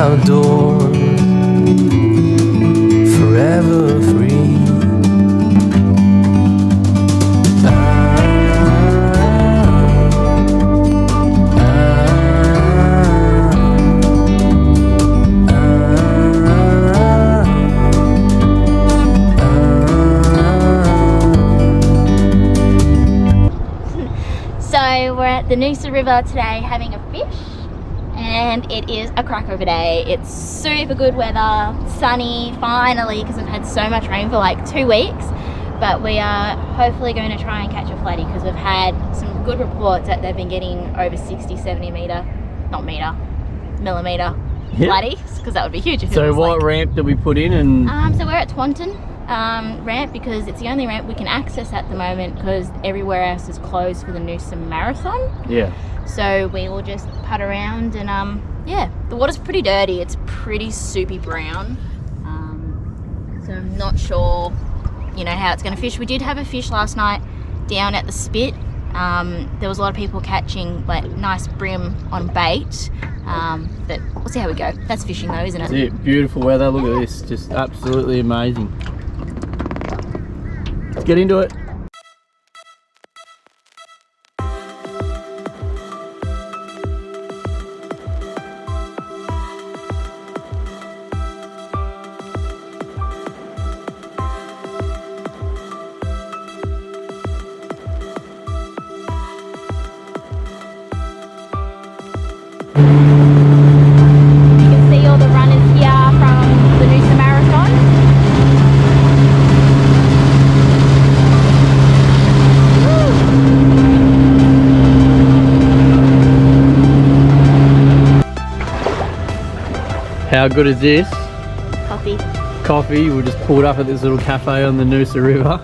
outdoors, forever free. So we're at the Noosa River today having a fish, and it is a cracker of a day. It's super good weather, sunny finally, because we've had so much rain for like 2 weeks. But we are hopefully going to try and catch a flatty, because we've had some good reports that they've been getting over 60-70 millimeter flatties, because that would be huge if it So was what like, ramp did we put in? And so we're at Taunton ramp, because it's the only ramp we can access at the moment, because everywhere else is closed for the Noosa Marathon. yeah, So we will just putt around, and yeah, the water's pretty dirty. It's pretty soupy brown, so I'm not sure, you know, how it's going to fish. We did have a fish last night down at the spit. There was a lot of people catching like nice brim on bait, but we'll see how we go. That's fishing though, isn't it? that's it. Beautiful weather. Look at this, just absolutely amazing. Let's get into it. How good is this? Coffee. Coffee. We just pulled up at this little cafe on the Noosa River.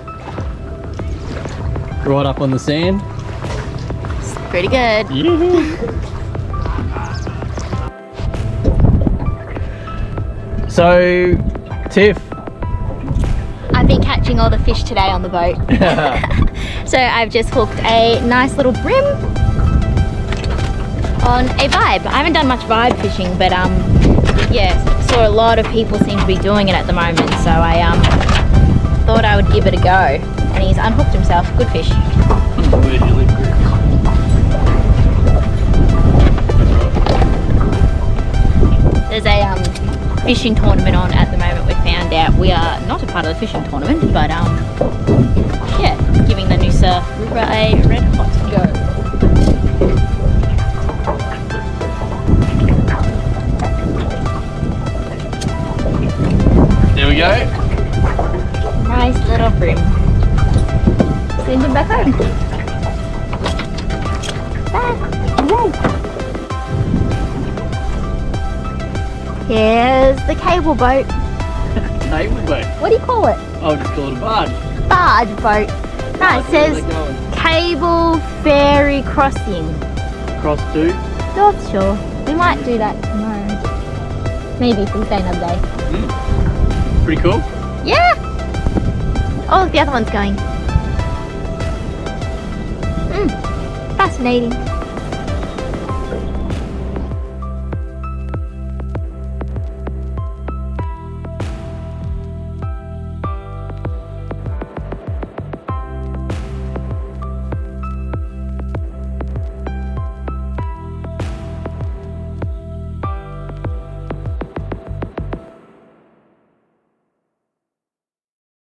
Right up on the sand. It's pretty good. Yeah. So, Tiff. I've been catching all the fish today on the boat. So I've just hooked a nice little brim on a vibe. I haven't done much vibe fishing, but yeah, saw a lot of people seem to be doing it at the moment, so I thought I would give it a go. And he's unhooked himself. Good fish. There's a fishing tournament on at the moment. We found out we are not a part of the fishing tournament, but yeah, giving the Noosa River a red hot go. There we go. Nice little brim. Send him back home. Here's the cable boat. Cable boat. What do you call it? I'll just call it a barge. Barge boat. No, it says cable ferry crossing. Cross to? Not sure. We might do that tomorrow. Maybe if we stay another day. Pretty cool. Yeah. Oh, the other one's going. Fascinating.